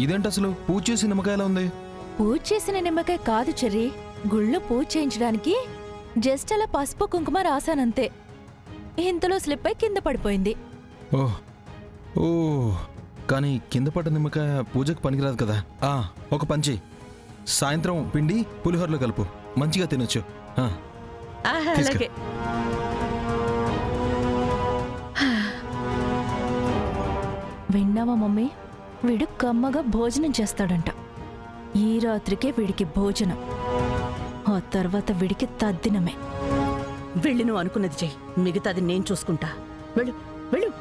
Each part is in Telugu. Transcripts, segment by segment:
ఇదేంటి అసలు పూజ చేసి నిమ్మకాయ ఎలా ఉంది? పూజ చేసిన నిమ్మకాయ కాదు చెర్రీ, గుళ్ళో పూజ చేయించడానికి జస్ట్ అలా పసుపు కుంకుమ రాసానంతే. ఇంతలో స్లిప్ అయి కింద పడిపోయింది. ఓహ్ ఓ, కానీ కింద పడ్డ నిమ్మకాయ పూజకు పనికిరాదు కదా. ఒక పంచి, సాయంత్రం పిండి పులిహోరలో కలుపు, మంచిగా తినొచ్చు. అలాగే. విన్నావా మమ్మీ, వీడు కమ్మగా భోజనం చేస్తాడంట. ఈ రాత్రికే వీడికి భోజనం, ఆ తర్వాత వీడికి తద్దినమే. వెళ్ళి నువ్వు అనుకున్నది చెయ్యి, మిగతాది నేను చూసుకుంటా. వెళ్ళు వెళ్ళు.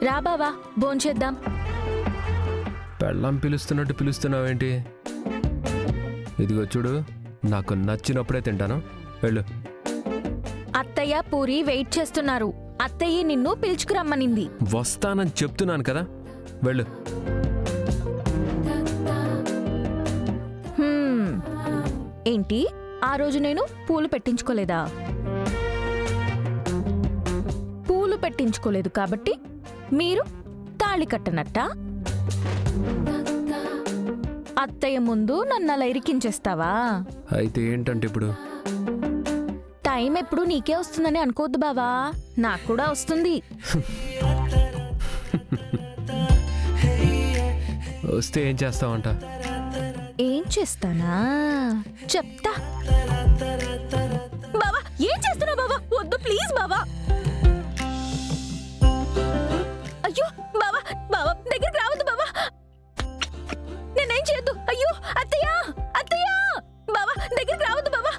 రా బావా, భోంచేద్దాం. పెళ్ళం పిలుస్తున్నట్టు పిలుస్తున్నావేంటి? ఇదిగో చూడు, నాకు నచ్చినప్పుడే తింటాను. వెళ్ళు. అత్తయ్య పూరి వెయిట్ చేస్తున్నారు. అత్తయ్య నిన్ను పిలుచుకురమ్మనింది. వస్తానని చెప్తున్నాను కదా, వెళ్ళు. ఏంటి, ఆ రోజు నేను పూలు పెట్టించుకోలేదా? పూలు పెట్టించుకోలేదు కాబట్టి మీరు తాళి కట్టనట్టా? అత్తయ్య ముందు నన్ను అలా ఇరికించేస్తావా? అయితే ఏంటంటే ఇప్పుడు టైం ఎప్పుడు నీకే వస్తుందని అనుకోవద్దు బావా, నాకు కూడా వస్తుంది. వస్తే ఏం చేస్తావంట? ఏం చేస్తానా చెప్తా. బావా, ఏం చేస్తున్నావు బావా? వద్దు ప్లీజ్ బావా. అయ్యో బావా, బావా దగ్గరికి రావద్దు బావా, నేనేం చేయొద్దు. అయ్యో అత్తయ్య, అత్తయ్య, బావా దగ్గరికి రావద్దు బావా,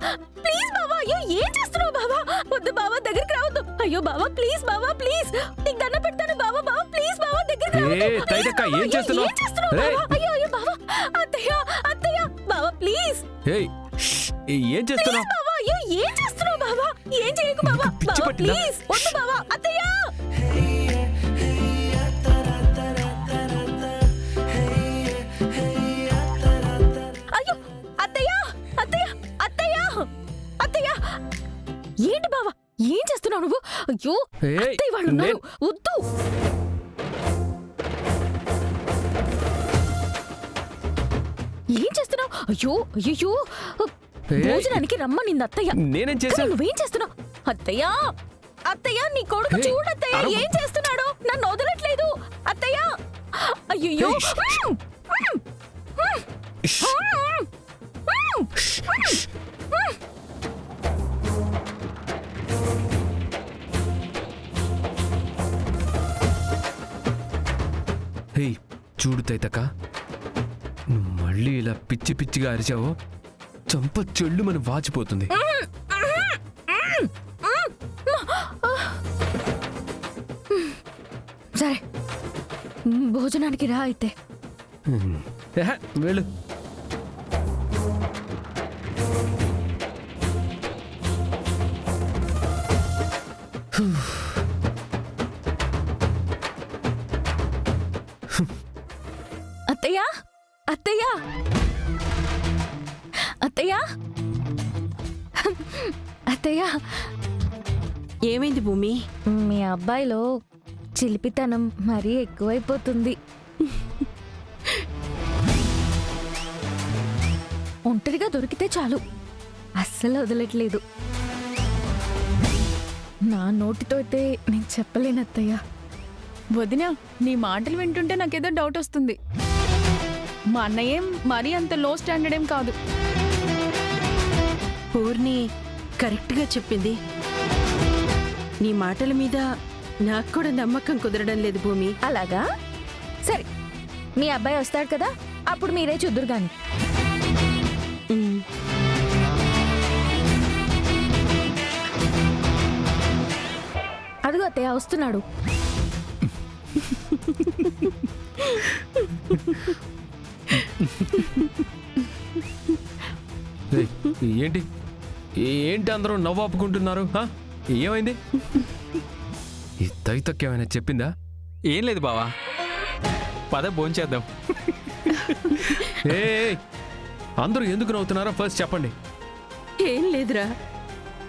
ప్లీజ్ బావా. అయ్యో ఏం చేస్తున్నావు బావా? వద్దు బావా, దగ్గరికి రావద్దు. అయ్యో బావా ప్లీజ్ బావా, ప్లీజ్ నీకు దండ పెడతాను బావా. బావా ప్లీజ్ బావా, దగ్గరికి రావద్దు. ఏం చేస్తున్నావు? అయ్యో అయ్యో బావా, అత్తయ్య, అత్తయ్య, బావా ప్లీజ్. ఏం చేస్తున్నావు బావా? అయ్యో ఏం చేస్తున్నావు బావా? ఏం చేయకు బావా. బావా ప్లీజ్ వద్దు బావా. అత్తయ్య, అయ్యో అత్తయ్య, అత్తయ్య, అత్తయ్య, అత్తయ్య. ఏంటి బావా, ఏం చేస్తున్నావు నువ్వు? అయ్యో అత్తయ్య వాళ్ళు ఉన్నారు, వద్దు. ఏం చేస్తున్నావు? అయ్యో అయ్యో, భోజనానికి రమ్మనింది అత్తయ్య. నేనేం చేశాను? నువ్వేం చేస్తున్నావు? అత్తయ్య, అత్తయ్య, నీ కొడుకు చూడత్తయ్య ఏం చేస్తున్నాడు? నన్ను వదలట్లేదు అత్తయ్య. అయ్యో చూడు తైతక్క, నువ్వు మళ్ళీ ఇలా పిచ్చి పిచ్చిగా అరిచావో చంప చెల్లు మన వాచిపోతుంది. సరే, భోజనానికి రా అయితే. వెళ్ళు. అత్తయ్య, అత్తయ్య, అత్తయ్య, అత్తయ్య. ఏమైంది భూమి? మీ అబ్బాయిలో చిలిపితనం మరీ ఎక్కువైపోతుంది. ఒంటరిగా దొరికితే చాలు, అస్సలు వదలట్లేదు. నా నోటితో అయితే నేను చెప్పలేను అత్తయ్య. వదినా, నీ మాటలు వింటుంటే నాకేదో డౌట్ వస్తుంది. మా అన్నయ్యేం మరీ అంత లో స్టాండర్డ్ ఏం కాదు. పూర్ణి కరెక్ట్గా చెప్పింది. నీ మాటల మీద నాకు కూడా నమ్మకం కుదరడం లేదు భూమి. అలాగా? సరే, మీ అబ్బాయి వస్తాడు కదా, అప్పుడు మీరే చూద్దురు గాని. అదిగో అత్తయ్య వస్తున్నాడు. ఏంటి ఏంటి అందరూ నవ్వాపుకుంటున్నారు? ఏమైంది? ఈ తైతక్కేమైనా చెప్పిందా? ఏం లేదు బావా, పద భోంచేద్దాం. అందరూ ఎందుకు నవ్వుతున్నారో ఫస్ట్ చెప్పండి. ఏం లేదురా,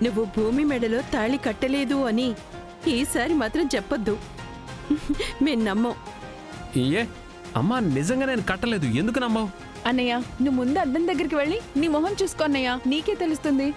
నువ్వు భూమి మెడలో తాళి కట్టలేదు అని ఈసారి మాత్రం చెప్పొద్దు. మేం నమ్మం. ఏ అమ్మా, నిజంగా నేను కట్టలేదు, ఎందుకు నమ్మావు? అన్నయ్య నువ్వు ముందు అద్దం దగ్గరికి వెళ్ళి నీ మొహం చూసుకో అన్నయ్య, నీకే తెలుస్తుంది.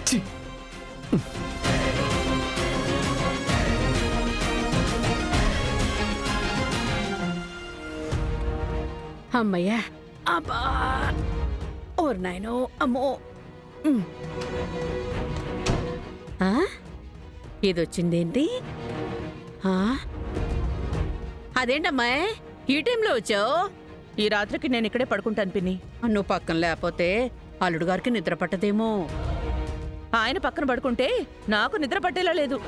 ఛీ! అమ్మయ్యా, అబ్బా, ఓర్ నాయనో, అమ్మో. ఆ? ఇదొచ్చిందేంటి? ఆ? అదేంటమ్మాయ్ ఈ టైంలో వచ్చావు? ఈ రాత్రికి నేను ఇక్కడే పడుకుంటాను పిన్ని. నువ్వు పక్కన లేకపోతే అల్లుడు గారికి నిద్ర పట్టదేమో. ఆయన పక్కన పడుకుంటే నాకు నిద్ర పట్టేలా లేదు.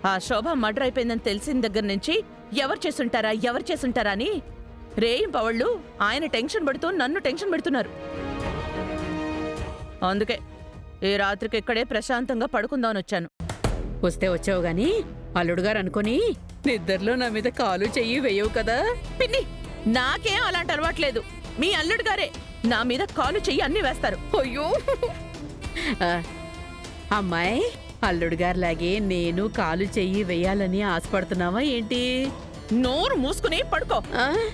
ఆ శోభ మర్డర్ అయిపోయిందని తెలిసిన దగ్గర నుంచి ఎవరు చేసుంటారా అని రేయింపవళ్ళు ఆయన టెన్షన్ పడుతూ నన్ను టెన్షన్ పెడుతున్నారు. అందుకే ఈ రాత్రికి ఇక్కడే ప్రశాంతంగా పడుకుందామని వచ్చాను. వస్తే వచ్చావు గాని అల్లుడు గారు అనుకుని నిద్రలో నా మీద కాలు చెయ్యి వేయవు కదా. పిన్ని, నాకేం అలాంటి అలవాట్లేదు. మీ అల్లుడు గారే నా మీద కాలు చెయ్యి అన్ని వేస్తారు. అయ్యో. ఆ, అమ్మాయి, అల్లుడు గారిలాగే నేను కాలు చెయ్యి వేయాలని ఆశపడుతున్నావా ఏంటి? నోరు మూసుకుని పడుకో. ఆ?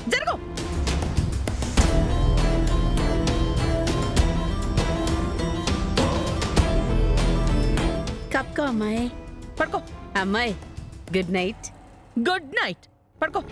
జరుగు. కప్కో అమ్మాయి. పడుకో. అమ్మాయి, గుడ్ నైట్. Good night. పడుకో.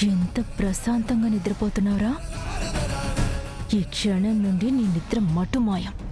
ఎంత ప్రశాంతంగా నిద్రపోతున్నావురా? ఈ క్షణం నుండి నీ నిద్ర మటుమాయం.